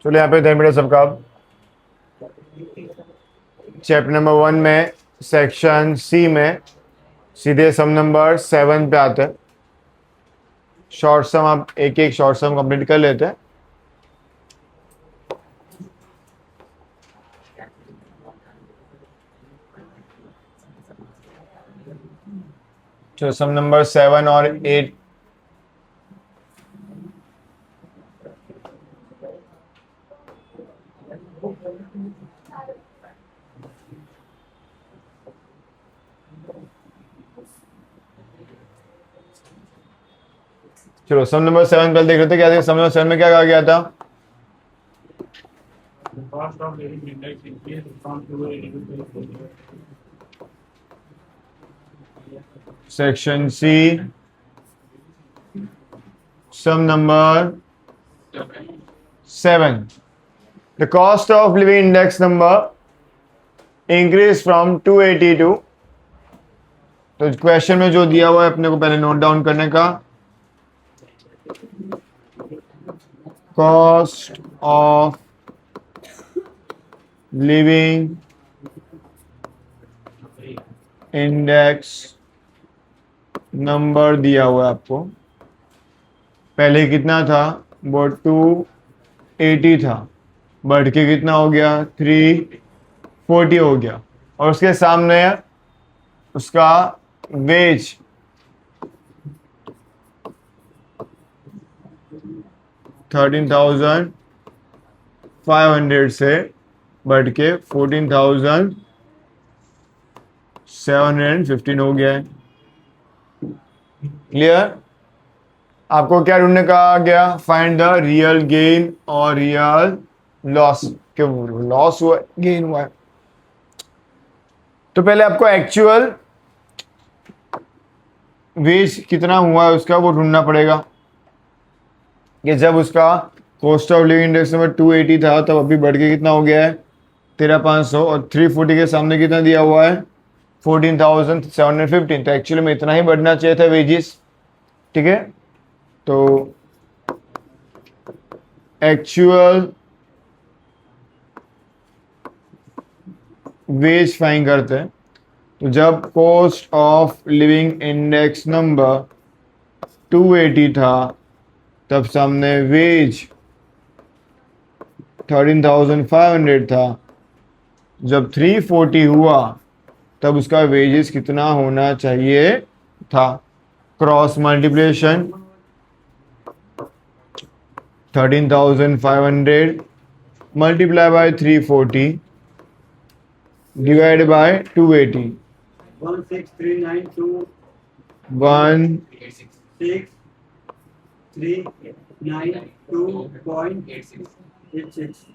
चलो यहाँ पे ध्यान बेटा सबका। चैप्टर नंबर 1 में सेक्शन सी में सीधे सम नंबर 7 पे आते हैं। शॉर्ट सम आप एक एक शॉर्ट सम कंप्लीट कर लेते हैं। तो सम नंबर 7 और 8 चलो सम नंबर 7 कल देख रहे थे। क्या थे सम नंबर 7 में क्या कहा गया था? cost of living index increased from 280 section C sum number 7, the cost of living index number increase from 282। तो क्वेश्चन में जो दिया हुआ है अपने को पहले नोट डाउन करने का। Cost of living index number दिया हुआ है आपको। पहले कितना था? वो 280 था, बढ़ के कितना हो गया? 340 हो गया। और उसके सामने उसका वेज 13,500 से बढ़ के 14,715 हो गया है। क्लियर? आपको क्या ढूंढने कहा गया? फाइंड द रियल गेन और रियल लॉस। क्यों लॉस हुआ गेन हुआ है? तो पहले आपको एक्चुअल वेज कितना हुआ है उसका वो ढूंढना पड़ेगा कि जब उसका cost of living index number 280 था तब अभी बढ़ के कितना हो गया है? 13,500। और 340 के सामने कितना दिया हुआ है? 14,715। तो एक्चुअली में इतना ही बढ़ना चाहिए था वेजिस। ठीक है, तो एक्चुअल वेज फाइंड करते हैं। तो जब cost of living index number 280 था तब सामने वेज 13,500 था। जब 340 हुआ तब उसका वेजेस कितना होना चाहिए था? Cross multiplication 13,500 multiply by 340 divide by 280 16392 16392.86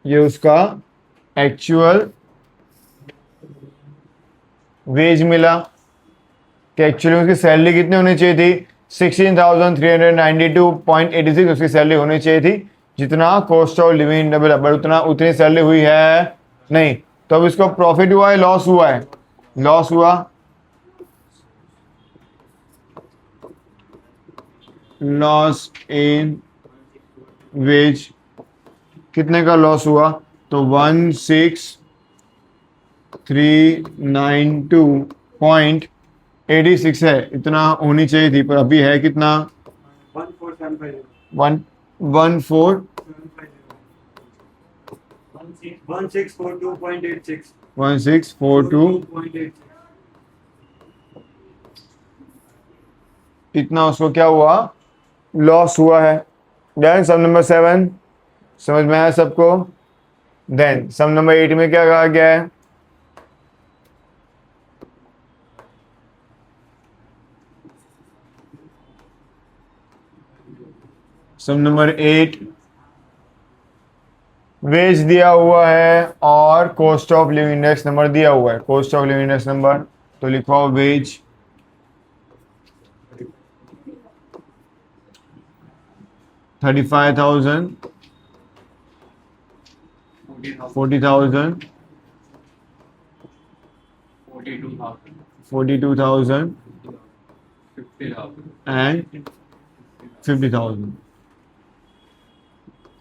ये उसका एक्चुअल वेज मिला। कि एक्चुअली उसकी सैलरी कितनी होनी चाहिए थी? 16,392.86 उसकी सैलरी होनी चाहिए थी, जितना कॉस्ट ऑफ लिविंग डबल उतना उतनी सैलरी हुई है नहीं। तो अब इसको प्रॉफिट हुआ है लॉस हुआ है? लॉस हुआ। लॉस इन वेज कितने का लॉस हुआ? तो 16,392.86 है, इतना होनी चाहिए थी पर अभी है कितना? 114 1642.86 1642 इतना उसको क्या हुआ? लॉस हुआ है। देन सम नंबर 7 समझ में आया सबको? देन सम नंबर 8 में क्या कहा गया है? सम नंबर 8 वेज दिया हुआ है और cost of living index number दिया हुआ है। Cost of living index number तो लिखो wage 35,000 40,000 42,000 and 50,000।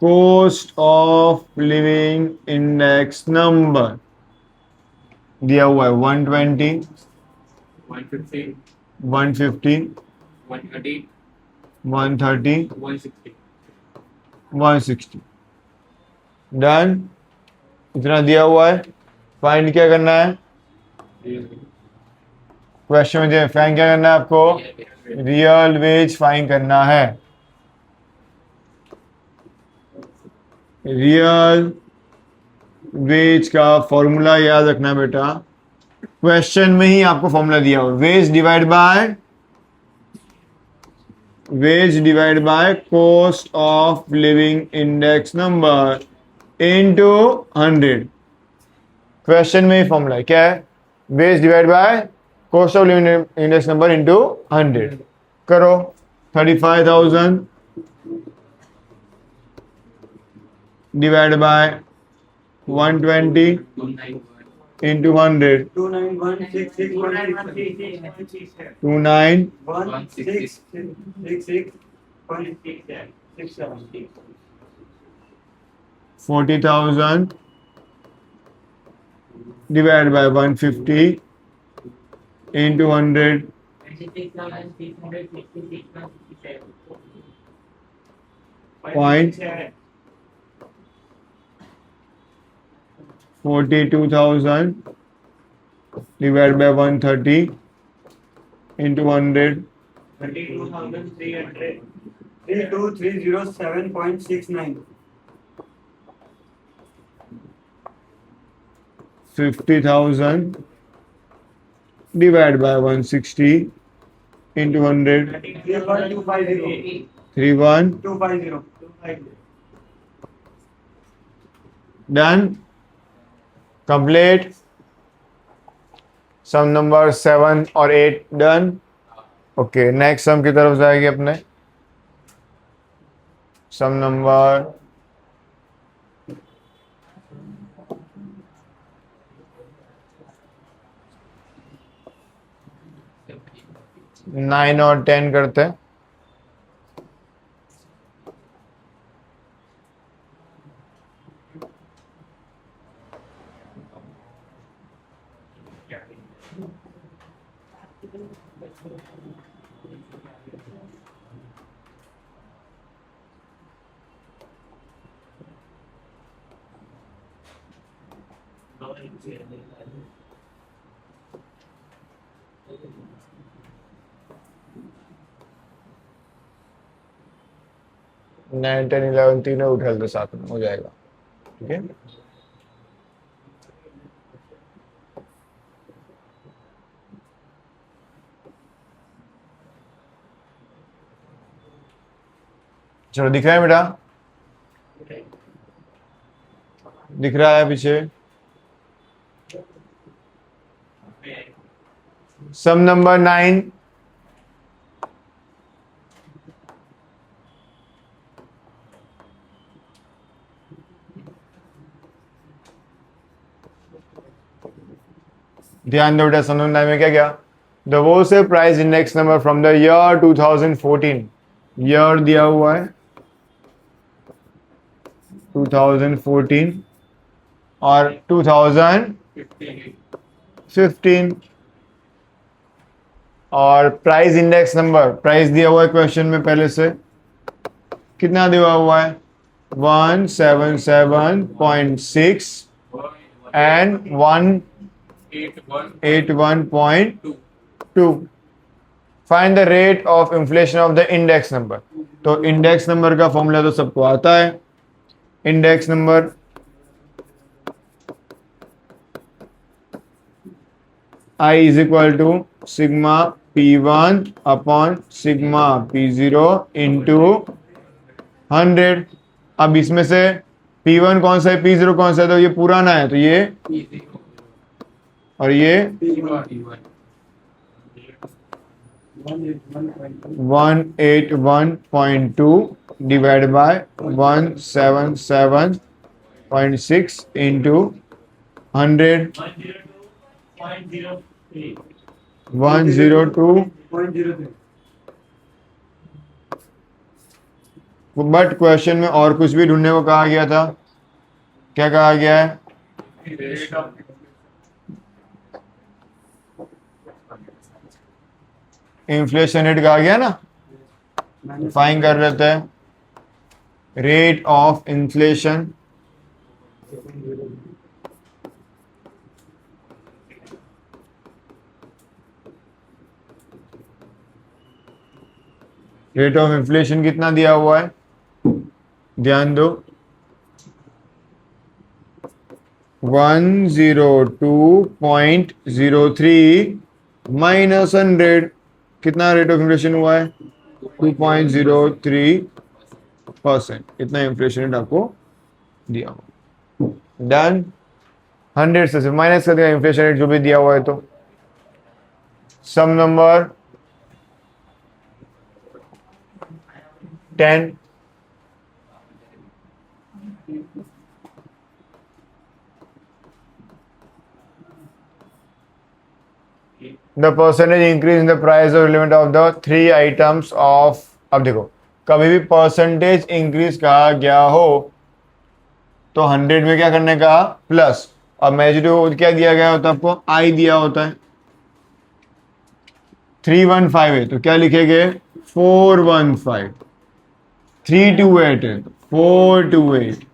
Cost of living index number दिया हुआ है 120, 150, 150, 130, 130, 160. 160। डन। इतना दिया हुआ है। फाइंड क्या करना है? क्वेश्चन में फाइंड क्या करना है आपको? रियल वेज फाइंड करना है। रियल वेज का फॉर्मूला याद रखना बेटा। क्वेश्चन में ही आपको फॉर्मूला दिया हुआ, wage divide by cost of living index number into 100। Question में ही फॉर्मूला है, क्या है? Wage divide by cost of living index number into 100। करो। 35,000 divide by 120 into 100, 29 40,000 divided by 150 into 100, 42,000 divided by 130 into 100, 32,300. 32,307.69. 50,000 divided by 160 into 100, 31,250. 31. Done. Complete. Some number 7 और 8 done. Okay, next sum की तरफ जाएगी अपने। सम नंबर 9 और 10 करते हैं। नाइन 10 11 तीनों उठा दो, साथ में हो जाएगा। ठीक है। चलो, दिख रहा है बेटा? दिख रहा है पीछे? सम नंबर 9। ध्यान दो बेटा, सम नंबर 9 में क्या क्या? The wholesale price index number from the year 2014। Year दिया हुआ है 2014 और 2015 और प्राइस इंडेक्स नंबर, प्राइस दिया हुआ है क्वेश्चन में पहले से। कितना दिया हुआ है? 177.6 and 181.2। Find the rate of inflation of the index number. तो इंडेक्स नंबर का फॉर्मूला तो सबको आता है। Index number I is equal to sigma P1 upon sigma P0 into 100। अब इसमें से P1 कौन सा है, P0 कौन सा है? तो ये पुराना है, तो ये और ये 181.2 divide by 177.6 into 100, 102. 0.03. But question में और कुछ भी ढूंढने को कहा गया था। क्या कहा गया है? Rate of इन्फ्लेशन रेट कहा गया ना, फाइन कर लेते हैं। Rate of inflation rate of inflation कितना दिया हुआ है, ध्यान दो, 102.03 माइनस 100, कितना रेट ऑफ इन्फ्लेशन हुआ है? 2.03%। इतना इन्फ्लेशन रेट आपको दिया हुआ। डन। 100 से सिर्फ माइनस कर दिया इन्फ्लेशन रेट जो भी दिया हुआ है। तो sum number 10, the percentage increase in the price of element of the 3 items of. अब देखो, कभी भी परसेंटेज इंक्रीज कहा गया हो तो 100 में क्या करने का, प्लस। और मेजर क्या दिया गया होता है आपको, आई दिया होता है। 315 है तो क्या लिखेंगे, 415। 328 है तो 428।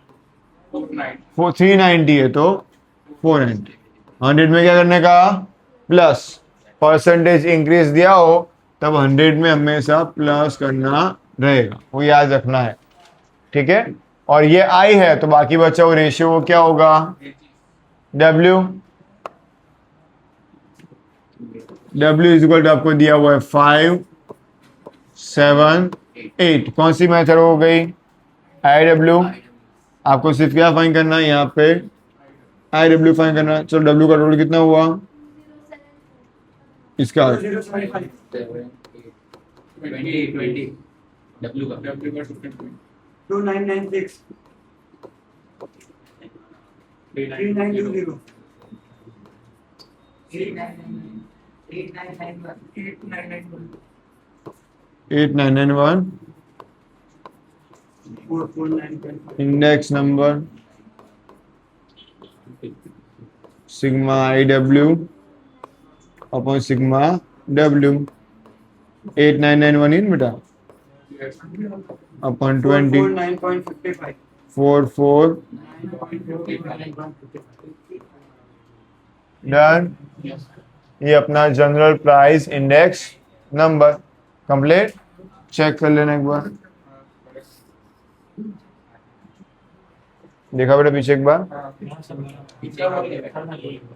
390 है तो 490। 100 में क्या करने का, प्लस। परसेंटेज इंक्रीज दिया हो तब 100 में हमेशा प्लस करना रहेगा, वो याद रखना है, ठीक है। और ये आई है तो बाकी बचा वो रेशियो वो क्या होगा, W। W is equal to आपको दिया हुआ है 5, 7, 8। कौन सी मेथड हो गई, IW। आपको सिर्फ क्या फाइन करना है यहाँ पे, IW फाइन करना है। चलो W का टोटल कितना हुआ, इसका 0.5 20 W का 2996 3920 8991 449.5 index number sigma IW upon sigma W। 8991 इन बेटा अपॉन 20 449.55 44 डन। ये अपना general price index number complete. Check कर लेना एक बार, देखा बेटा पीछे एक बार,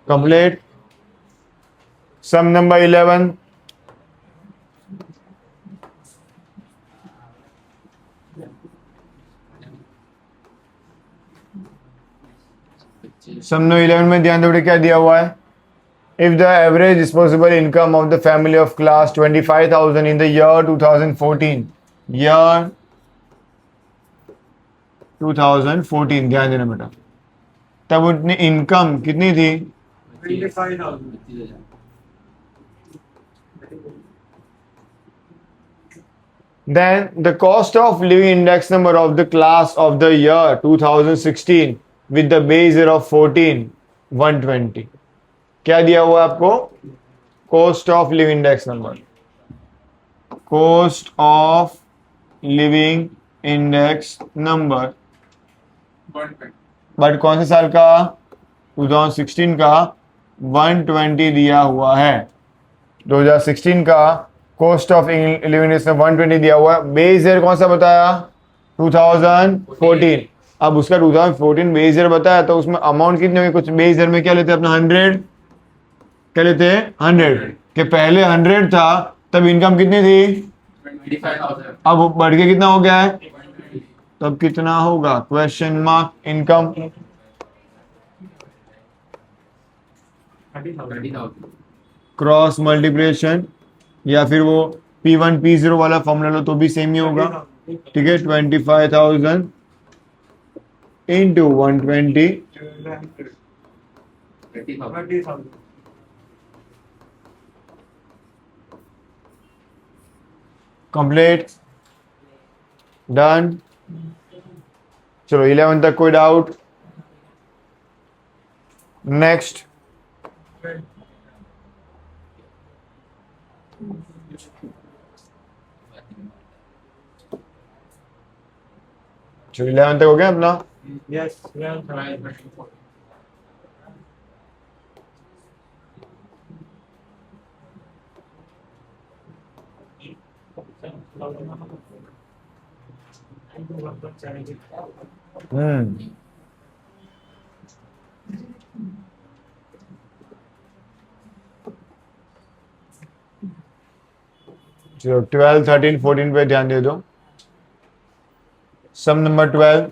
complete. Sum number 11, sum number 11 में ध्यान दो बेटा क्या दिया हुआ है, if the average disposable income of the family of class 25,000 in the year 2014, year 2014 ध्यान देना बेटा, तब उतनी इनकम कितनी थी, 25,000 then the cost of living index number of the class of the year 2016 with the base year of 14 120। क्या दिया हुआ है आपको, cost of living index number, cost of living index number, but कौन से साल का, 2016 का 120 दिया हुआ है। 2016 का कॉस्ट ऑफ लिविंग इंडेक्स में 120 दिया हुआ है। बेस ईयर कौन सा बताया, 2014। अब उसका 2014 बेस ईयर बताया तो उसमें अमाउंट कितनी होगी, कुछ बेस ईयर में क्या लेते हैं अपना 100, क्या लेते हैं 100 के पहले 100 था तब इनकम कितनी थी, 25,000 अब बढ़ के कितना हो गया है, तब कितना होगा, question mark. Income 30,000 cross multiplication या फिर वो P1 P0 वाला फॉर्मूला लो तो भी सेम ही होगा, ठीक है। 25,000 इंटू 120 30,000 कंप्लीट, डन। चलो 11 तक कोई डाउट? नेक्स्ट चलो 11 तक हो गया अपना? Yes. 12, 13, 14. हम्म चलो 12, 13, 14 पे ध्यान दे दो। सम number 12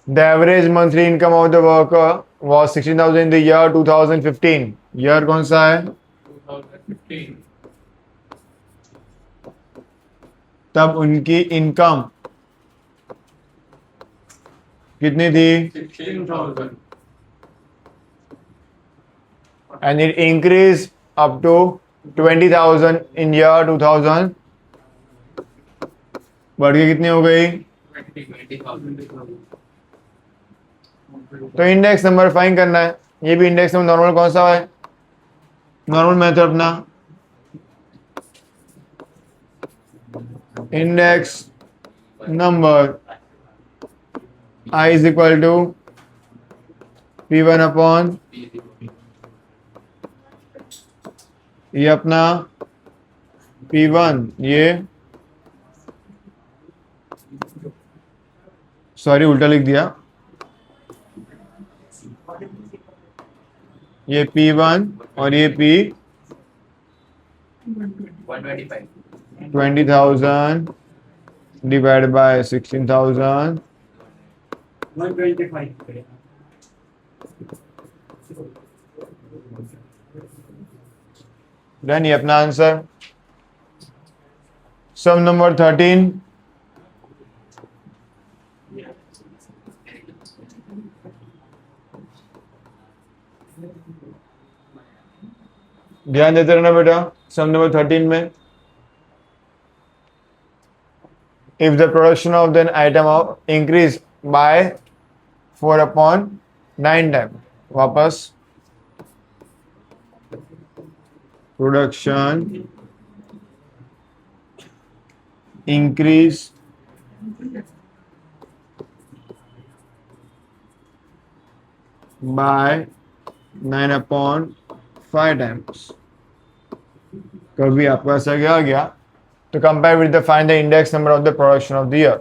The average monthly income of the worker was 16,000 in the year 2015. Year कौन सा है? 2015. तब उनकी इनकम कितनी थी? 16,000. And it increased up to 20,000 in year 2000. बढ़ के कितनी हो गई? 20,000. तो इंडेक्स नंबर फाइंड करना है। ये भी इंडेक्स नंबर नॉर्मल कौन सा है? नॉर्मल मेथड अपना index number I is equal to P1 upon ये अपना P1 ये सॉरी उल्टा लिख दिया, ये P1 और ये P 125. 20,000 divided by 16,000 125. डन। ये अपना आंसर। सम नंबर 13 ध्यान देते रहना बेटा। सम नंबर 13 में if the production of an item of increase by 4 upon 9 time, वापस production increase by 9 upon 5 times। कभी आपको ऐसा क्या गया to compare with the find the index number of the production of the year।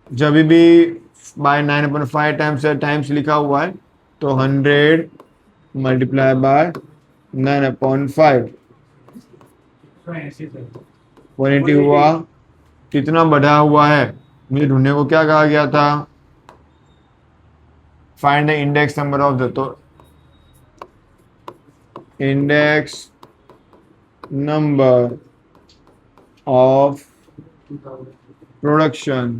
जब भी by 9/5 times लिखा हुआ है तो 100 मल्टीप्लाई बाय 9/5 180 हुआ। कितना बढ़ा हुआ है मुझे ढूंढने को क्या कहा गया था? Find the index number of the, तो index number of production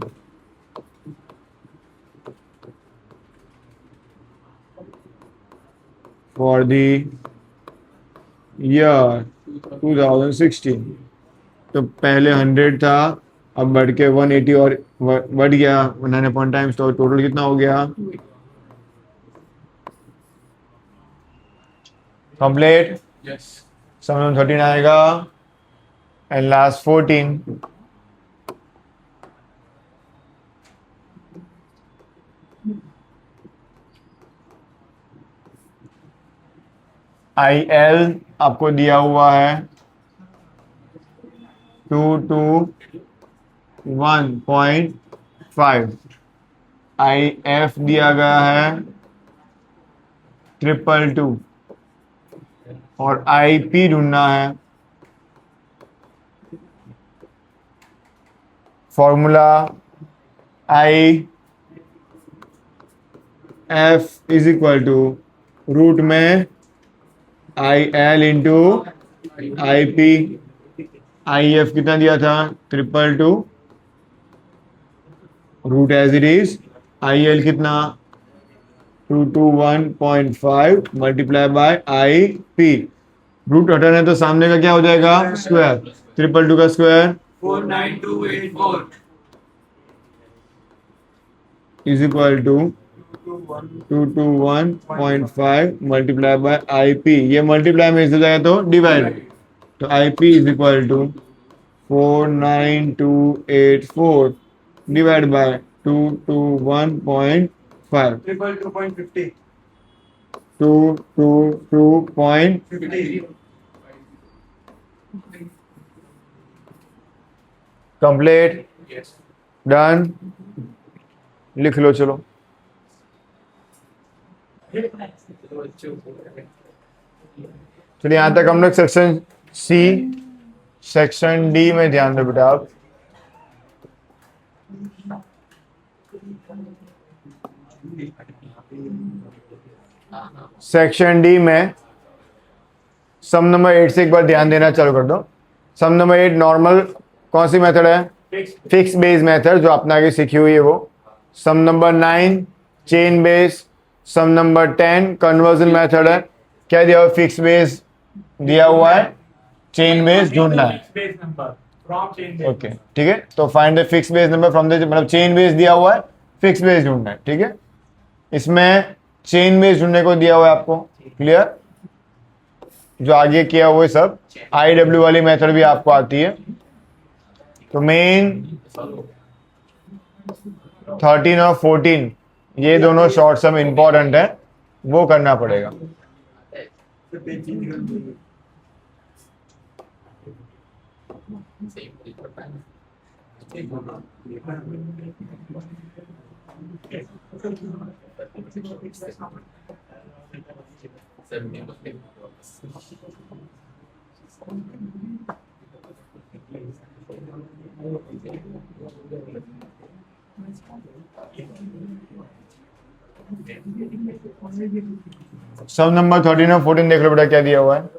for the year 2016। तो पहले 100 था, अब बढ़ के 180 और बढ़ गया 9 टाइम्स, तो टोटल कितना हो गया? कंप्लीट। Yes. सम नंबर 13 आएगा एंड लास्ट 14 IL आपको दिया हुआ है 2 to 1.5, IF दिया गया है 222 और IP ढूंढना है। Formula IF is equal to root में IL इंटू IP। IF कितना दिया था? 222 root as it is I L कितना 221.5 multiply by I P. Root हटाना है तो सामने का क्या हो जाएगा स्क्वायर, 222 का square 49284 is equal to 221.5 multiply by I P. ये मल्टीप्लाई में इससे जाएगा तो डिवाइड, तो I P is equal to 49284 divide by 221.5 222.50 222.50 complete Yes. Done. लिख लो चलो। चलिए यहाँ तक हम लोग सेक्शन सी। सेक्शन डी में ध्यान दो बेटा आप। सेक्शन डी में सम नंबर 8 से एक बार ध्यान देना चालू कर दो। सम नंबर 8 नॉर्मल कौन सी मेथड है, फिक्स बेस मेथड जो आपने आगे सीखी हुई है वो। सम नंबर 9 चेन बेस। सम नंबर 10 कन्वर्जन मेथड है। क्या दिया हुआ, फिक्स बेस दिया हुआ है, चेन बेस ढूंढना है। Base number from chain base. Okay ठीक है, तो find the fix base number from the, मतलब चेन बेस दिया हुआ है, फिक्स बेस ढूंढना है। ठीक है, इसमें चेन बेस ढूंढने को दिया हुआ है आपको, क्लियर। जो आगे किया हुआ है सब IW वाली मेथड भी आपको आती है। तो मेन 13 और 14 ये दोनों शॉर्ट सम इंपॉर्टेंट है, वो करना पड़ेगा। सम नंबर 13 और 14 देख लो बेटा क्या दिया हुआ है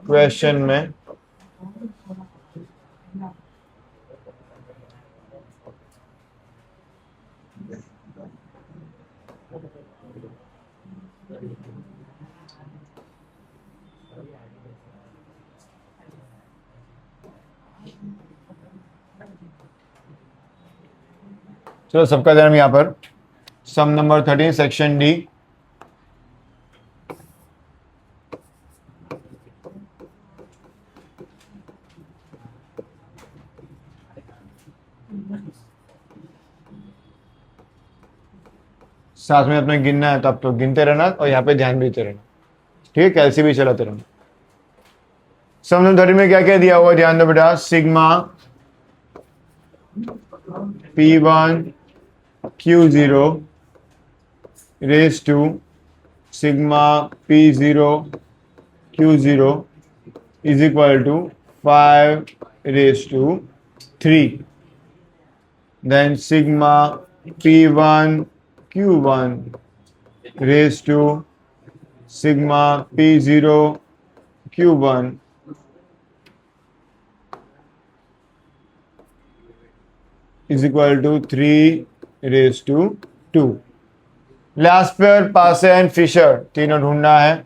क्वेश्चन में। चलो सबका ध्यान यहाँ पर, सम नंबर 13 सेक्शन डी। साथ में अपने गिनना है तो आप तो गिनते रहना और यहाँ पे ध्यान भी देते रहना, ठीक है, कैलसी भी चलाते रहना। सम नंबर 13 में क्या क्या दिया हुआ है ध्यान दो बेटा। Sigma P1 Q0 raise to sigma P0 Q0 is equal to 5 raise to 3। Then sigma P1 Q1 raise to sigma P0 Q1 is equal to 3 raised to 2। Laspeyres Paasche and Fisher तीनों ढूंढना है।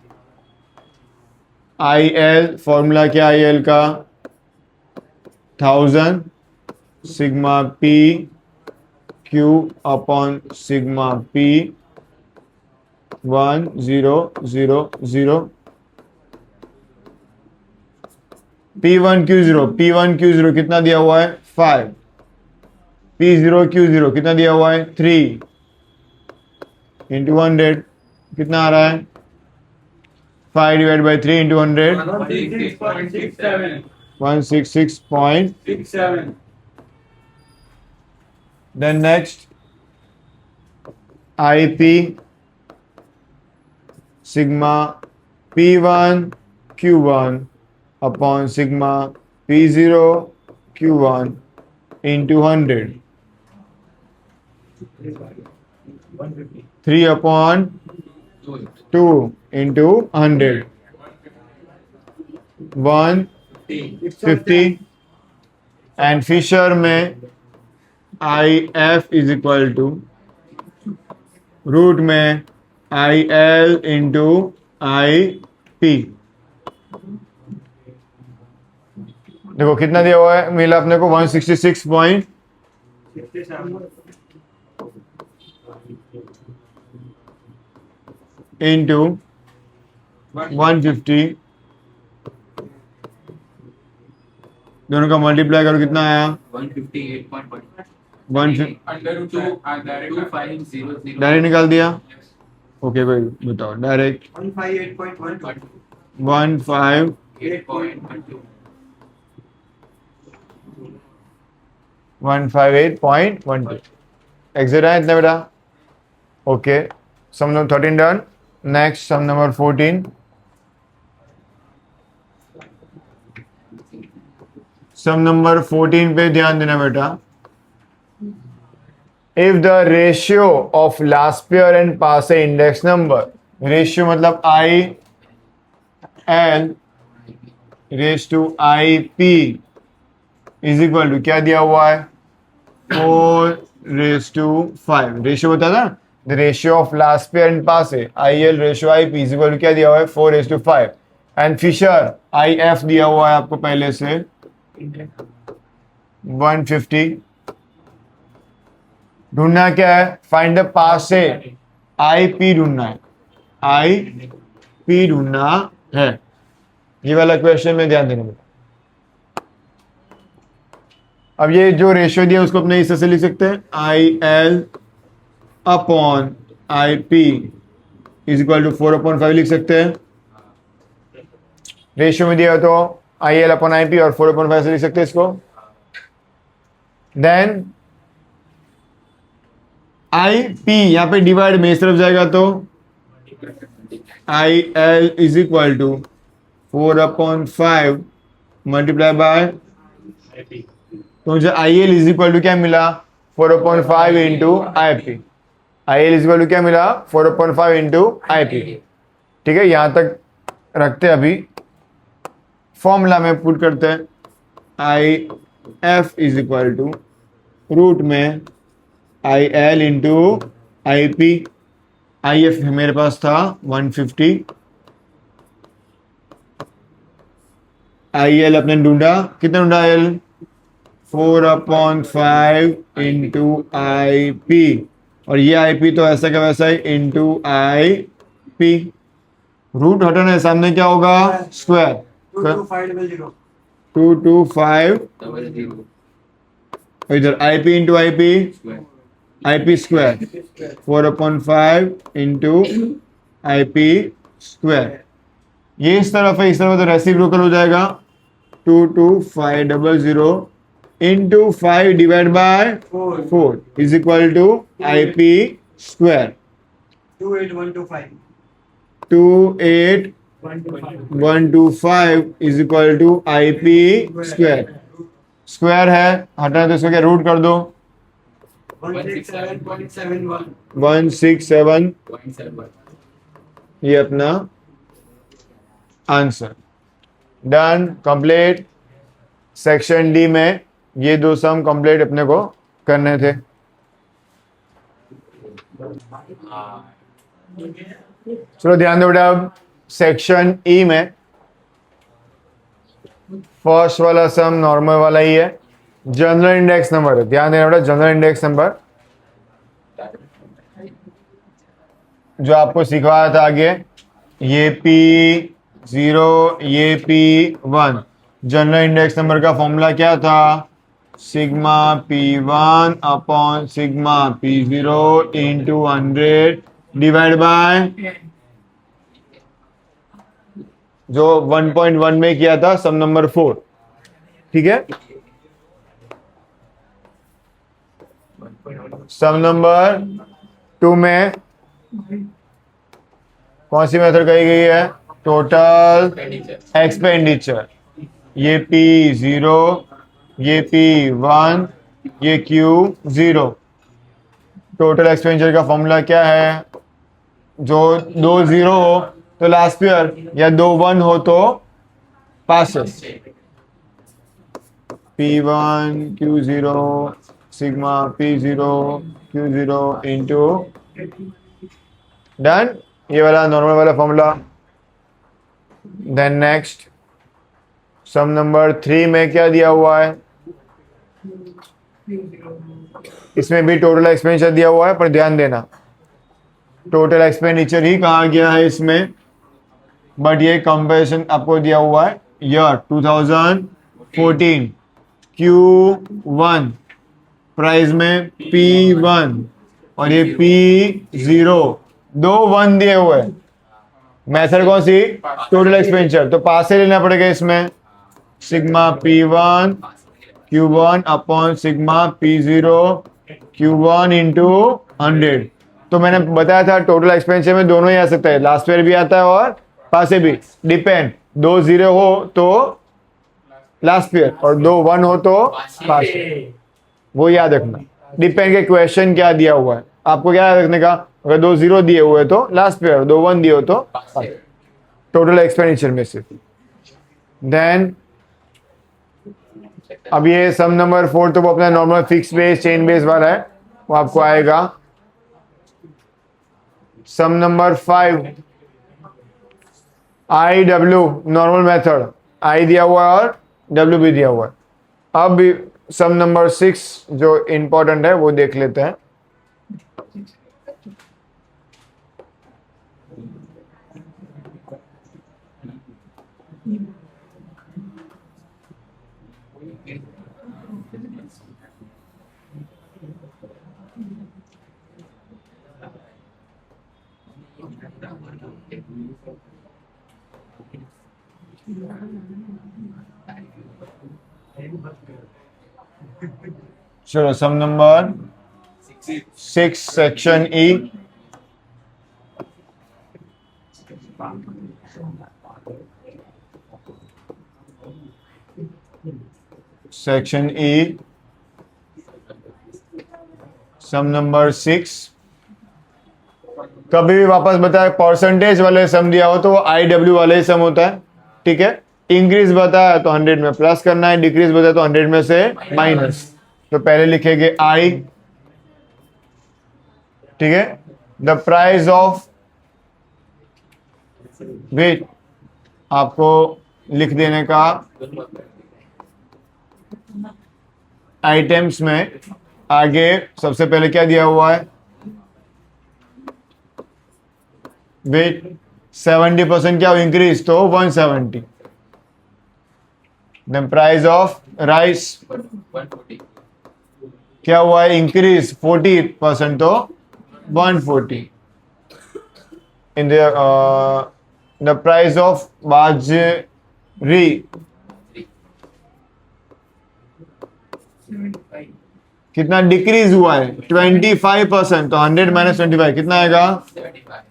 IL formula क्या IL का 1000 sigma P Q upon sigma P 1 0 0 0 P1 Q0 कितना दिया हुआ है 5। P0 Q0 कितना दिया हुआ है 3 इंटू 100 कितना आ रहा है 5 divide by 3 into 100 166.67 166.67। Then next IP sigma P1 Q1 upon sigma P0 Q1 into 100 3 upon 2 into 100 150। And Fisher में IF is equal to root में I L into I P. देखो कितना दिया हुआ है, मिला अपने को 166 पॉइंट 67 इंटू 150, दोनों का मल्टीप्लाई करो कितना आया 158.1 one Under 2 and direct 2500 direct निकाल दिया। ओके भाई बताओ डायरेक्ट 158.1 15 8.12 158.12 एग्जिट है इतने बेटा। Okay sum number 13 done. Next sum number 14। Sum number 14 पे ध्यान देना बेटा। If the ratio of last pair and pass a index number, ratio मतलब I L raise to I P is equal to क्या दिया हुआ है 4:5। रेशियो बता था the ratio of last pair and pass है I L ratio I P is equal to क्या दिया हुआ है 4:5 एंड फिशर आई एफ दिया हुआ है आपको पहले से 150। ढूंढना क्या है, फाइंड द पास से आई पी ढूंढना है, आई पी ढूंढना है। ये वाला क्वेश्चन में ध्यान देना बेटा। अब ये जो रेशियो दिया उसको अपने इस तरह से लिख सकते हैं I L upon I P is equal to 4/5 लिख सकते हैं। रेशियो में दिया हो तो I L upon I P और 4/5 से लिख सकते हैं इसको। देन आई पी यहाँ पे डिवाइड में इस तरफ जाएगा तो I L is equal to 4/5 multiply by, तो मुझे I L is equal to क्या मिला 4/5 into I P. I L is equal to क्या मिला 4/5 इंटू आई पी। ठीक है, यहां तक रखते हैं। अभी फॉर्मूला में पुट करते हैं I F is equal to root में I L into I P. I F मेरे पास था 150, आई एल अपने ढूंढा, कितना ढूंढा I L 4/5 into I P, और ये आई पी तो ऐसा का वैसा ही इंटू आई पी। रूट हटाना है, सामने क्या होगा स्क्वायर 22500 225, इधर I P into I P, I P square 4/5 into I P square. ये इस तरफ है, इस तरफ तो रेसिप्रोकल हो जाएगा 22500 into 5 divide by 4 is equal to I P square 28125 28125 is equal to I P square. Square है, हटाना तो इसको क्या रूट कर दो 167.71 167, ये अपना answer. Done, complete. Section D में ये दो सम कंप्लीट अपने को करने थे। चलो ध्यान दो बेटा, अब सेक्शन ई में फर्स्ट वाला सम नॉर्मल वाला ही है, जनरल इंडेक्स नंबर है। ध्यान देना बेटा, जनरल इंडेक्स नंबर जो आपको सिखवाया था आगे, ये P0 ये P1। जनरल इंडेक्स नंबर का फॉर्मूला क्या था sigma P1 upon sigma P0 into 100 divide by जो 1.1 में किया था सम नंबर 4। ठीक है, सम नंबर 2 में कौन सी मेथड कही गई है टोटल एक्सपेंडिचर। ये P0 ये P1 ये Q0। टोटल एक्सपेंडिचर का फॉर्मूला क्या है, जो 2 0 हो तो लास्ट ईयर या 2 1 हो तो passes. P1 Q0 sigma P0 Q0 into done, ये वाला नॉर्मल वाला formula. Then next sum number 3 में क्या दिया हुआ है, इसमें भी टोटल एक्सपेंडिचर दिया हुआ है, पर ध्यान देना टोटल एक्सपेंडिचर ही कहा गया है इसमें, बट ये कंपैरिजन आपको दिया हुआ है ईयर 2014 Q1 प्राइस में P1 और ये P0, 2 1 दिए हुए हैं। मेथड कौन सी, टोटल एक्सपेंडिचर, तो पास से लेना पड़ेगा इसमें, sigma P1 Q1 upon sigma P0 Q1 into 100। तो मैंने बताया था टोटल एक्सपेंडिचर में दोनों ही आ सकता है, लास्ट ईयर भी आता है और पास से भी, डिपेंड, 2 0 हो तो लास्ट ईयर और 2 1 हो तो पास, वो याद रखना। डिपेंड के क्वेश्चन क्या दिया हुआ है आपको क्या याद रखने का, अगर 2 0 दिए हुए तो लास्ट ईयर, 2 1 दिए हो तो टोटल एक्सपेंडिचर में से। देन अब ये सम नंबर 4 तो वो अपना normal fix base chain base वाला है, वो आपको आएगा। Sum number 5 I W normal method, I दिया हुआ है और डब्ल्यू भी दिया हुआ है। अब सम नंबर 6 जो इंपॉर्टेंट है वो देख लेते हैं। चलो sum number 6 section E, section E sum number 6। कभी भी वापस बताए परसेंटेज वाले सम दिया हो तो वो आई डब्ल्यू वाले ही सम होता है, ठीक है। इंक्रीज बताया तो 100 में प्लस करना है, डिक्रीज बताया तो 100 में से माइनस। तो पहले लिखेंगे आई, ठीक है, द प्राइस ऑफ वेट आपको लिख देने का आइटम्स में। आगे सबसे पहले क्या दिया हुआ है, वेट 70% क्या इंक्रीज तो 170। देन प्राइस ऑफ राइस 140 क्या हुआ है, इंक्रीज 40% तो 140। इन द प्राइस ऑफ बाजरी कितना डिक्रीज हुआ है, 25%, तो 100 माइनस 25 कितना आएगा। 75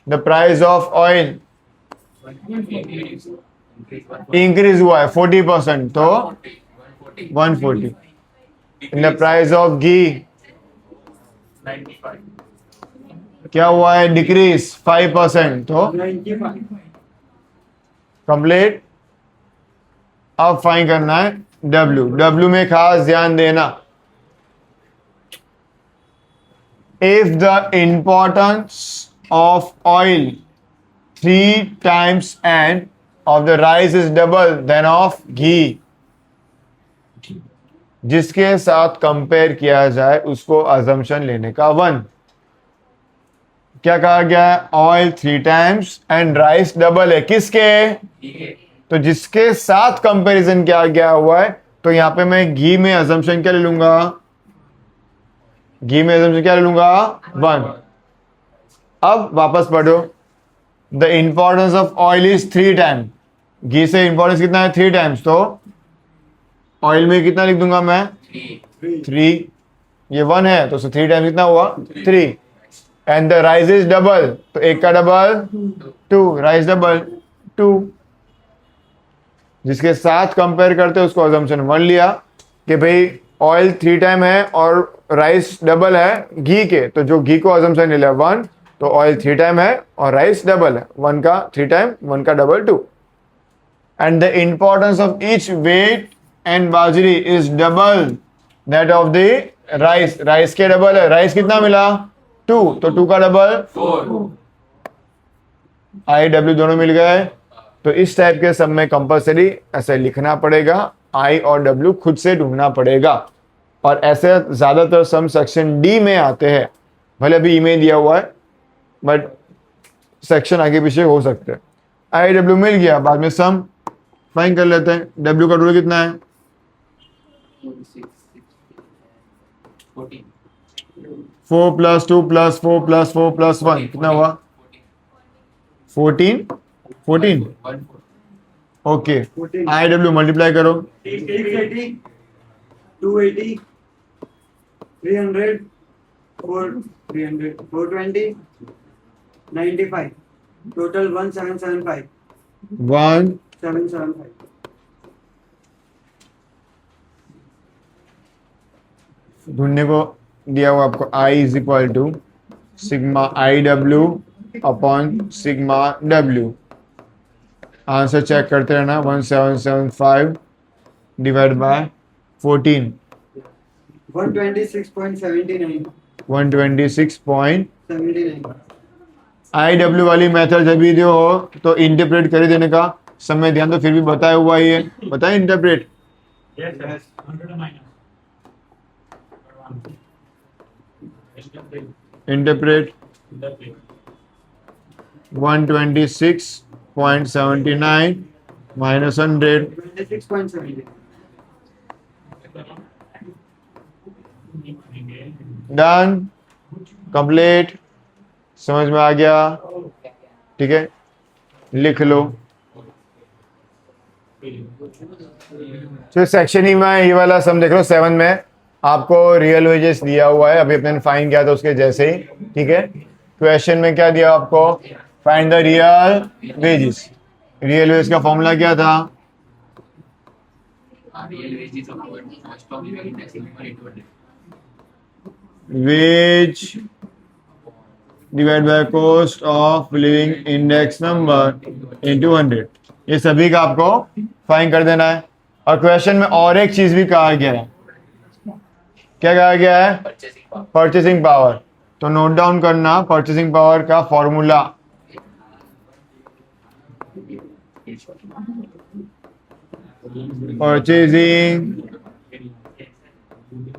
the price of oil increase हुआ है 40%, तो 140। इन द प्राइस ऑफ घी 95 क्या हुआ है, डिक्रीज 5%, तो 95 कंप्लीट। अब फाइन करना है डब्ल्यू। डब्ल्यू में खास ध्यान देना, if the importance of oil 3 times and of the rice is double than of घी, जिसके साथ कंपेयर किया जाए उसको अजम्पशन लेने का 1। क्या कहा गया है, oil 3 times and rice double है, किसके, तो जिसके साथ कंपैरिजन किया गया हुआ है। तो यहां पे मैं घी में अजम्पशन क्या ले लूंगा, घी में अजम्पशन क्या ले लूंगा 1। अब वापस पढ़ो, the importance of oil is 3 times, घी से इंपॉर्टेंस कितना है 3 times, तो ऑयल में कितना लिख दूंगा मैं 3, ये 1 है तो 3 times कितना हुआ 3। And the rice is double, तो एक का डबल 2, राइस डबल 2। जिसके साथ कंपेयर करते हैं उसको अजम्पशन 1 लिया कि भाई ऑयल 3 times है और राइस डबल है घी के, तो जो घी को अजम्पशन ले लिया 1, तो ऑयल 3 times है और राइस डबल है, 1 का 3 times, 1 का double 2। And the importance of each weight and bajri is double that of the rice, rice के डबल है, राइस कितना मिला 2, तो 2 का डबल 4 आई डब्ल्यू दोनों मिल गए। तो इस टाइप के सब में कंपलसरी ऐसे लिखना पड़ेगा, आई और डब्ल्यू खुद से ढूंढना पड़ेगा। और ऐसे ज्यादातर सम सेक्शन डी में आते हैं, भले अभी ई में दिया हुआ है बट सेक्शन आगे पीछे हो सकते हैं। आई डब्ल्यू मिल गया, बाद में सम फाइन कर लेते हैं। डब्ल्यू का रूल कितना है? 14 4 प्लस 2 प्लस 4 प्लस 4 प्लस 1 कितना हुआ? 14 14 ओके। 14 आई डब्ल्यू मल्टीप्लाई करो। 680 280 300 300 420 95 total 1775 1 775 ढूंढने को दिया हुआ आपको I is equal to sigma I W upon sigma W. Answer check करते रहना। 1775 डिवाइड बाय 14 126.79 126.79। 79 आई डब्ल्यू वाली मेथड जब भी हो तो इंटरप्रेट कर ही देने का। समय ध्यान तो फिर भी बताया हुआ ही है, बताए interpret. Yes, yes. 100 minus. Interpret 126.79 minus 100 26.79 done complete. समझ में आ गया? ठीक है, लिख लो। तो सेक्शन ही में ये वाला सम देख लो। 7 में आपको रियल वेजेस दिया हुआ है, अभी अपने फाइन किया था उसके जैसे ही। ठीक है, क्वेश्चन में क्या दिया आपको? Find the real wages. Real veg का फॉर्मूला क्या था? real wage is of cost of living index number into 100 wage divide by cost of living index number into 100। ये सभी का आपको फाइन कर देना है। और क्वेश्चन में और एक चीज भी कहा गया है। क्या कहा गया है? purchasing power purchasing power. तो नोट डाउन करना परचेसिंग पावर का फॉर्मूला। Purchasing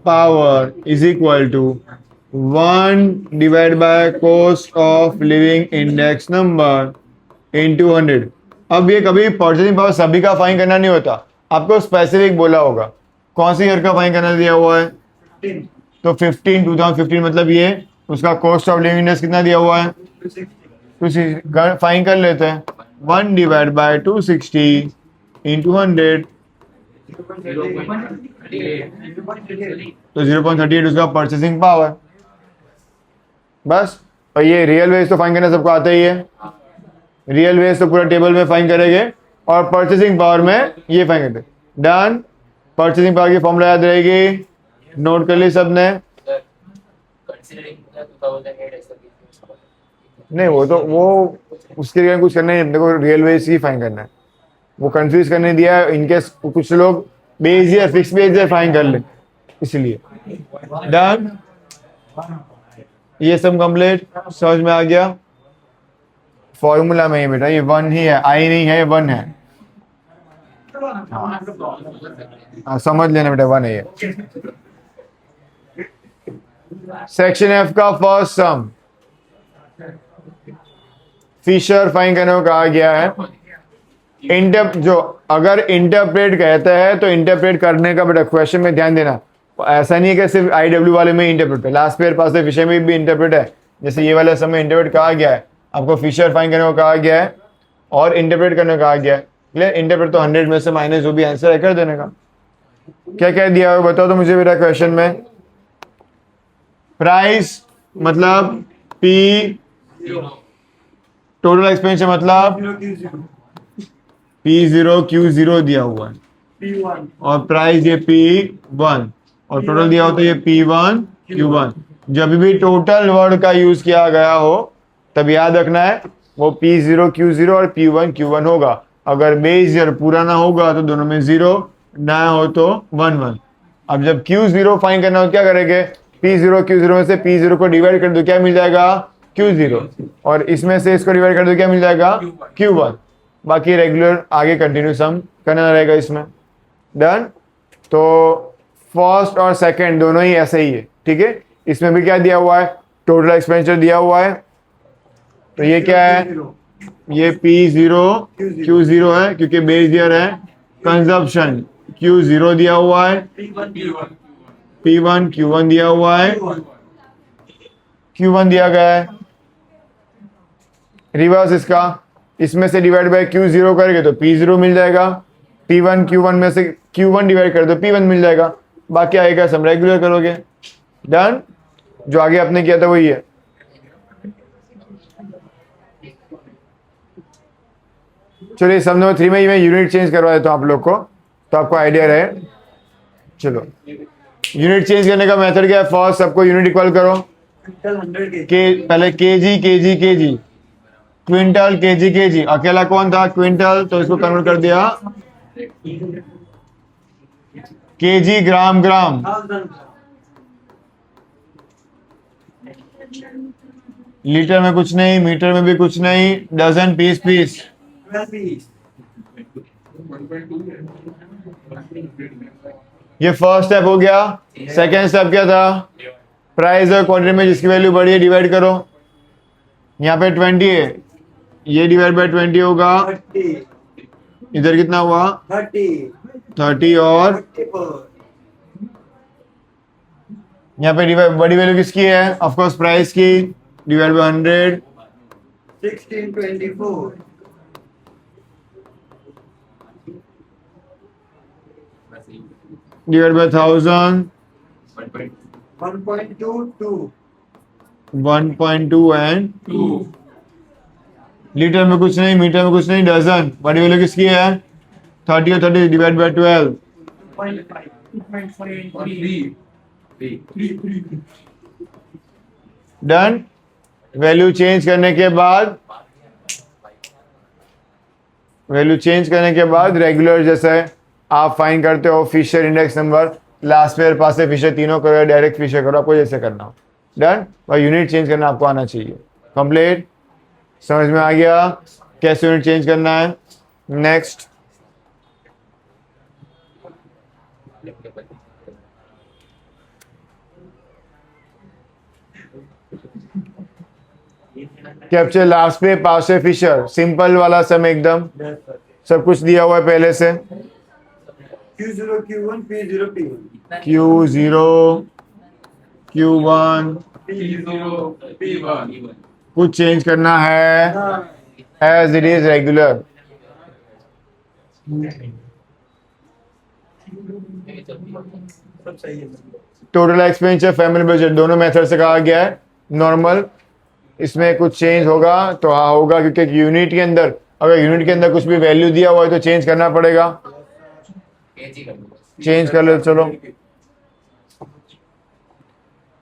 power is equal to 1 divide by cost of living index number into 100। अब ये कभी परचेसिंग पावर सभी का फाइन करना नहीं होता, आपको स्पेसिफिक बोला होगा। कौन सी ईयर का फाइन करना दिया हुआ है? 15 तो 2015 मतलब ये उसका कॉस्ट ऑफ लिविंग इंडेक्स कितना दिया हुआ है? 260 तो फाइन कर लेते हैं। 1 डिवाइड बाय 260 इंटू 100 तो 0.38 उसका परचेसिंग पावर। बस। और ये रियल वेज तो फाइन करना सबको आता ही है। रियल वेज तो पूरा टेबल में फाइन करेंगे और परचेसिंग पावर में ये फाइन करते। डन। परचेसिंग पावर की फॉर्मूला याद रहेगी, नोट कर ली सबने? considering the 2008 ऐसा नहीं, वो उसके लिए कुछ करना नहीं, देखो रियल वेज ही फाइन करना है। वो कंफ्यूज करने दिया है, इनकेस कुछ लोग बेस या फिक्स बेस या फाइन कर ले, इसलिए। डन। ये सब कंप्लीट, समझ में आ गया? फॉर्मूला में ही बेटा ये 1 ही है, आई नहीं है, ये 1 है। हाँ, समझ लेना बेटा 1 है ये। सेक्शन एफ का फर्स्ट सम फिशर फाइन करने को कहा गया है। जो अगर इंटरप्रेट कहता है तो इंटरप्रेट करने का बेटा क्वेश्चन में ध्यान देना। ऐसा नहीं है कि सिर्फ आई डब्ल्यू वाले में इंटरप्रेट है, लास्ट पेयर पास फिशर में भी इंटरप्रेट है। जैसे ये वाला समय इंटरप्रेट कहा गया है, आपको फिशर फाइन करने को कहा गया है और इंटरप्रेट करने को कहा गया है। क्लियर? इंटरप्रेट तो 100 में से माइनस जो भी आंसर है कर देने का। क्या क्या दिया हुआ बताओ तो मुझे बेटा क्वेश्चन में। प्राइस मतलब पी, टोटल एक्सपेंडिचर मतलब 0 P0 Q0 दिया हुआ है P1 और प्राइस ये P1 और टोटल दिया होता है ये P1 Q1। जब भी टोटल वर्ड का यूज किया गया हो तब याद रखना है वो P0 Q0 और P1 Q1 होगा। अगर बेस ईयर पूरा ना होगा तो दोनों में 0, ना हो तो 1 1। अब जब Q0 फाइन करना हो क्या करेंगे? P0 Q0 में से P0 को डिवाइड कर दो, क्या मिल जाएगा? Q0। और इसमें से इसको डिवाइड कर दो, क्या मिल जाएगा? Q1। बाकी रेगुलर आगे कंटिन्यू सम करना रहेगा इसमें। डन। तो फर्स्ट और सेकंड दोनों ही ऐसे ही है, ठीक है। इसमें भी क्या दिया हुआ है? टोटल एक्सपेंडिचर दिया हुआ है। तो ये क्या है? ये P0 Q0 है क्योंकि बेस ईयर है। कंजप्शन Q0 दिया हुआ है, P1 Q1 दिया हुआ है, Q1 दिया गया है। रिवर्स इसका, इसमें से डिवाइड बाय Q0 करेंगे तो P0 मिल जाएगा। P1 Q1 में से Q1 डिवाइड कर दो, P1 मिल जाएगा। बाकी आएगा सब रेगुलर करोगे। डन। जो आगे आपने किया था वही है। चलिए सम नंबर 3 में मैं यूनिट चेंज करवा देता हूँ आप लोग को, तो आपको आइडिया रहे। चलो, यूनिट चेंज करने का मेथड क्या है? फर्स्ट सबको यूनिट इक्वल करो। क्विंटल 100 के पहले KG KG KG, quintal KG KG. अकेला कौन था? क्विंटल, तो इसको कन्वर्ट कर दिया केजी ग्राम ग्राम। 1000 लीटर में कुछ नहीं, मीटर में भी कुछ नहीं, डजन पीस पीस। 12 पीस। ये फर्स्ट स्टेप हो गया। सेकेंड स्टेप क्या था? प्राइस और क्वांटिटी में जिसकी वैल्यू बढ़ी है डिवाइड करो। यहाँ पे 20 है, ये डिवाइड बाय 20 होगा। 30 इधर कितना हुआ? 30 और 44 यहाँ पे डिवाइड बड़ी वैल्यू किसकी है? ऑफ कोर्स प्राइस की। Divide by 100, 1624 divide by 1000, 1.22 1.2 and litre में कुछ नहीं, मीटर में कुछ नहीं, डजन। बड़ी वैल्यू किसकी है? 30 और 30 divide by 12। 2.5 done. Value change करने के बाद रेगुलर जैसे आप फाइन करते हो Fisher index number, last pair पास से फिशर तीनों करो, डायरेक्ट फिशर करो, आपको जैसे करना हो। डन। और यूनिट चेंज करना आपको आना चाहिए। कंप्लीट। समझ में आ गया कैसे यूनिट चेंज करना है? नेक्स्ट। कैप्चर लास्ट पे पास से फिशर, सिंपल वाला सम एकदम, सब कुछ दिया हुआ है पहले से। Q0 Q1 P0 P1 Q0 Q1 कुछ चेंज करना है एज इट इज रेगुलर। सब सही है। टोटल एक्सपेंडिचर फैमिली बजट दोनों मेथड से कहा गया है। नॉर्मल, इसमें कुछ चेंज होगा तो हाँ होगा, क्योंकि यूनिट के अंदर, अगर यूनिट के अंदर कुछ भी वैल्यू दिया हुआ है तो चेंज करना पड़ेगा। चेंज कर लो। चलो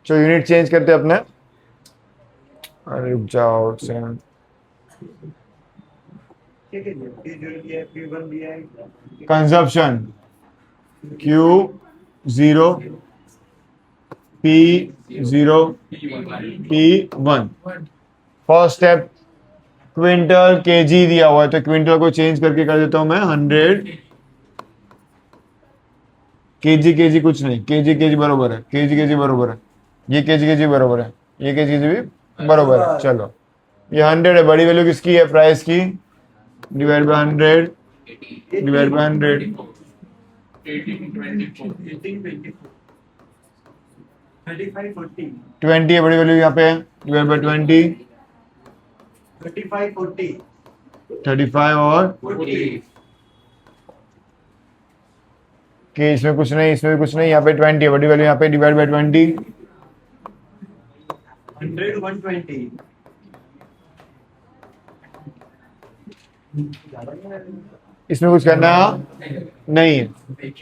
यूनिट चेंज करते अपने। अरे रुक जाओ सेकंड। ठीक है, P0 दिया है, P1 दिया है। Consumption Q0 P0 P1। First step quintal KG दिया हुआ है तो क्विंटल को चेंज करके कर देता हूं मैं 100। केजी कुछ नहीं, केजी बरोबर है, केजी बरोबर है, ये केजी बरोबर है, ये केजी भी बरोबर है। चलो ये 100 है। बड़ी वैल्यू किसकी है? प्राइस की। Divide by 100, divide by 100। 35 40 20 है बड़ी वैल्यू यहाँ पे, डिवाइड बाय 20। 35 40 35 और 40 कि इसमें कुछ नहीं, इसमें भी कुछ नहीं, यहाँ पे 20 है बड़ी वैल्यू, यहाँ पे डिवाइड बाय 20। 100 120 इसमें कुछ करना नहीं है।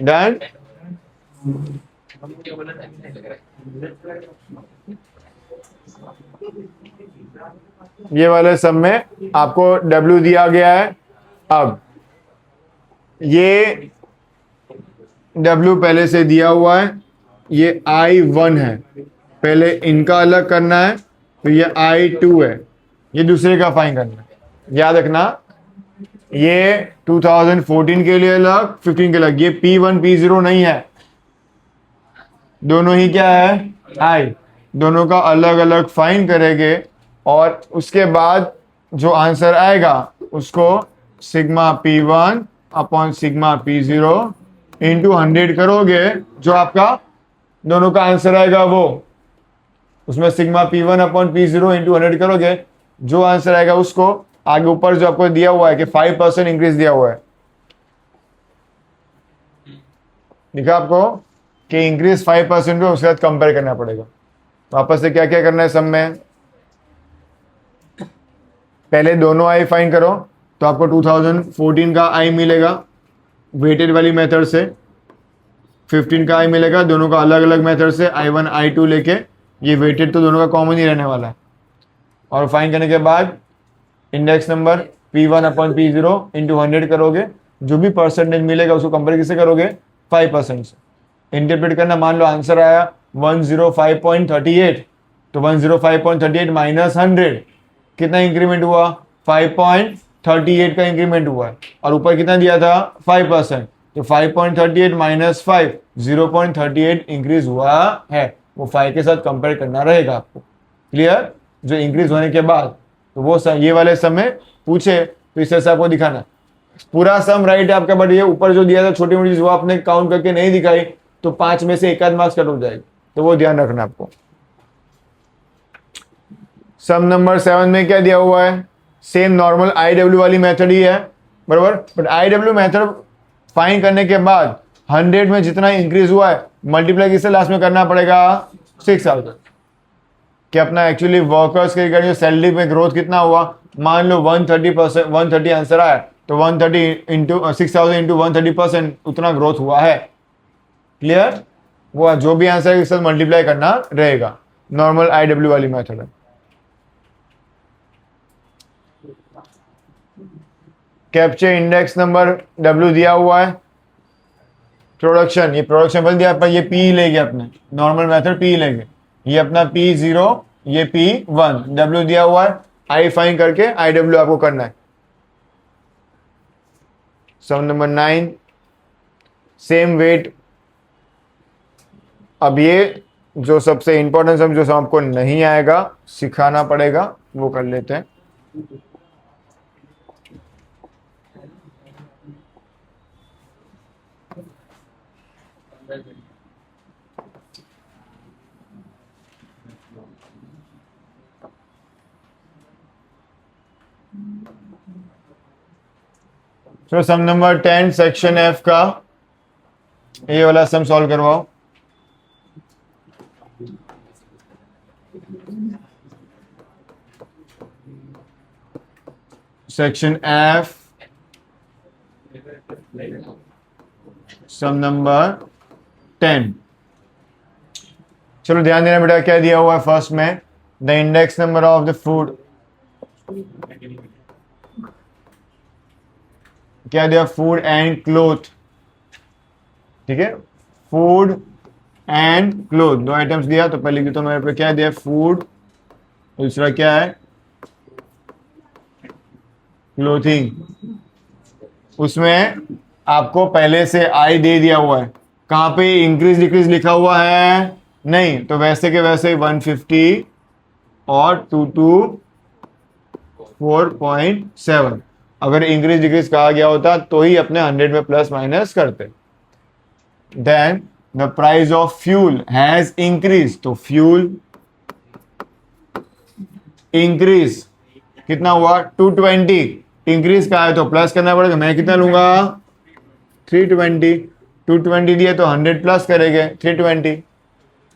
डन। ये वाले सब में आपको W दिया गया है। अब ये W पहले से दिया हुआ है, ये I1 है, पहले इनका अलग करना है, तो ये I2 है, ये दूसरे का फाइन करना है। याद रखना, ये 2014 के लिए अलग, 15 के अलग, ये P1 P0 नहीं है, दोनों ही क्या है I, दोनों का अलग अलग फाइन करेंगे और उसके बाद जो आंसर आएगा उसको sigma P1 upon sigma P0 into 100 करोगे, जो आपका दोनों का आंसर आएगा वो, उसमें sigma P1 upon P0 into 100 करोगे, जो आंसर आएगा उसको आगे ऊपर जो आपको दिया हुआ है कि 5% इंक्रीज दिया हुआ है, दिखा आपको कि इंक्रीज 5% पे, उसके साथ कंपेयर करना पड़ेगा। वापस से क्या क्या करना है सब में, पहले दोनों आई फाइंड करो, तो आपको 2014 का आई मिलेगा वेटेड वाली मेथड से, 15 का आई मिलेगा दोनों का अलग अलग मेथड से, I1 I2 लेके, ये वेटेड तो दोनों का कॉमन ही रहने वाला है। और फाइंड करने के बाद index number P1 upon P0 into 100 करोगे, जो भी परसेंटेज मिलेगा उसको कंपेयर किससे करोगे, 5% से। इंटरप्रेट करना, मान लो आंसर आया 105.38, तो 105.38 माइनस 100 कितना इंक्रीमेंट हुआ, 5.38 का इंक्रीमेंट हुआ है, और ऊपर कितना दिया था 5%, तो 5.38 माइनस 5 0.38 इंक्रीज हुआ है, वो 5 के साथ कंपेयर करना रहेगा आपको। क्लियर, जो इंक्रीज होने के बाद, तो वो ये वाले सम में पूछे तो इस से आपको दिखाना, पूरा सम राइट है आपका, बट ये ऊपर जो दिया था छोटी मोटी चीज वो आपने काउंट करके नहीं दिखाई, तो 5 में से 1 आध मार्क्स कट हो जाएगी, तो वो ध्यान रखना आपको। सम नंबर 7 में क्या दिया हुआ है, सेम नॉर्मल IW वाली मेथड ही है, बराबर, बट IW मेथड फाइंड करने के बाद 100 में जितना इंक्रीज हुआ है मल्टीप्लाई किससे लास्ट में करना पड़ेगा, 6000, कि अपना एक्चुअली वर्कर्स के रिगार्डिंग सैलरी में ग्रोथ कितना हुआ, मान लो 130%, 130 आंसर आया, तो 130 इंटू 6000 इंटू 130% उतना ग्रोथ हुआ है। क्लियर, वो जो भी आंसर है इससे मल्टीप्लाई करना रहेगा, नॉर्मल IW वाली मेथड है। कैप्चर इंडेक्स नंबर W दिया हुआ है, प्रोडक्शन, ये प्रोडक्शन बल दिया पर ये P लेंगे, अपने नॉर्मल मेथड P लेंगे, ये अपना P0, ये P1, W दिया हुआ है, I फाइंड करके IW आपको करना है। सम नंबर 9, सेम वेट। अब ये जो सबसे इंपॉर्टेंट सम, जो सम आपको नहीं आएगा सिखाना पड़ेगा, वो कर लेते हैं। तो सम नंबर 10 सेक्शन F का ये वाला सम सॉल्व करवाओ। सेक्शन F, सम नंबर 10। चलो ध्यान देना बेटा, क्या दिया हुआ है फर्स्ट में, the index number of the food, क्या दिया, फूड एंड क्लोथ, ठीक है, फूड एंड क्लोथ, दो आइटम्स दिया, तो पहले की तो मेरे पे क्या दिया, फूड, दूसरा क्या है, क्लोथिंग। उसमें आपको पहले से आई दे दिया हुआ है, कहाँ पे इंक्रीज डिक्रीज लिखा हुआ है नहीं, तो वैसे के वैसे 150 और 2 to 4.7, अगर इंक्रीज डिक्रीज कहा गया होता तो ही अपने 100 में प्लस माइनस करते। Then the price of fuel has increase, तो फ्यूल इंक्रीज कितना हुआ, 220, इंक्रीज का है तो प्लस करना पड़ेगा, मैं कितना लूंगा 320, 220 दिए तो 100 प्लस करेंगे 320।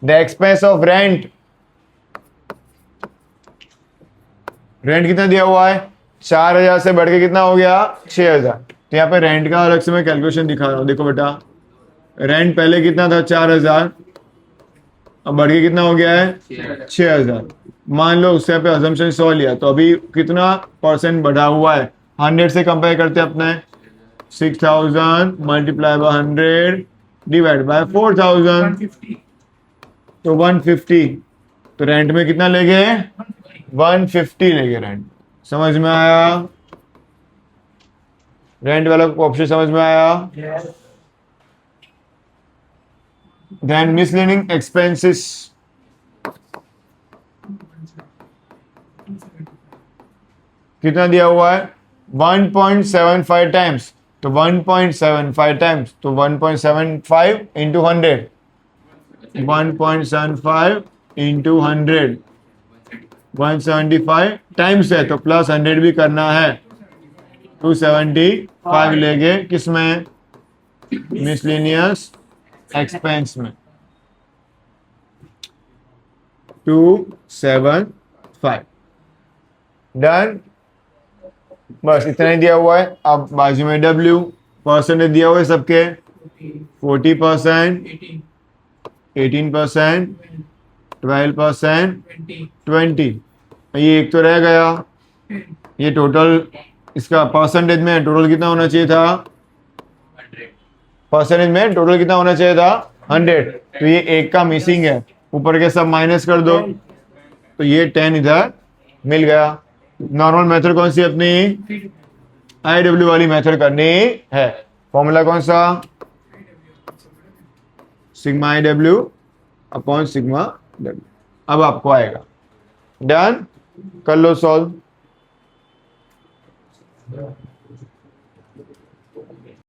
The expense of rent, rent कितना दिया हुआ है, 4000 से बढ़ के कितना हो गया 6000, तो यहाँ पे रेंट का अलग से मैं कैलकुलेशन दिखा रहा हूँ। देखो बेटा, रेंट पहले कितना था 4000, अब बढ़ के कितना हो गया है 6000। मान लो उससे पे अजम्पशन 100 लिया, तो अभी कितना परसेंट बढ़ा हुआ है, 100 से कंपेयर करते अपने, 6000 मल्टीप्लाई बाय 100 डिवाइड बाय 4000, तो 150 तो रेंट में कितना ले गए? 150 ले गए रेंट। समझ में आया? रेंट वाला ऑप्शन समझ में आया? Yes. देन मिसलेनियस एक्सपेंसेस कितना दिया हुआ है? 1.75 टाइम्स, तो 1.75 टाइम्स तो 1.75 इंटू 100, 1.75 इंटू 100, 175 टाइम्स है तो प्लस 100 भी करना है, 275 ले गए किसमें? मिसलेनियस एक्सपेंस में, 275। डन, बस इतना ही दिया हुआ है। अब बाजू में W परसेंटेज दिया हुआ है सबके, 40%, 18%, 12%, 20। ये एक तो रह गया, ये टोटल इसका परसेंटेज में टोटल कितना होना चाहिए था? 100 परसेंटेज में टोटल कितना होना चाहिए था? 100। तो ये एक का मिसिंग है, ऊपर के सब माइनस कर दो, तो ये 10 इधर मिल गया। नॉर्मल मेथड कौन सी अपनी? IW वाली मेथड करनी है। फॉर्मूला कौन सा? Sigma IW upon sigma W। अब आपको आएगा। डन, कर लो सॉल्व।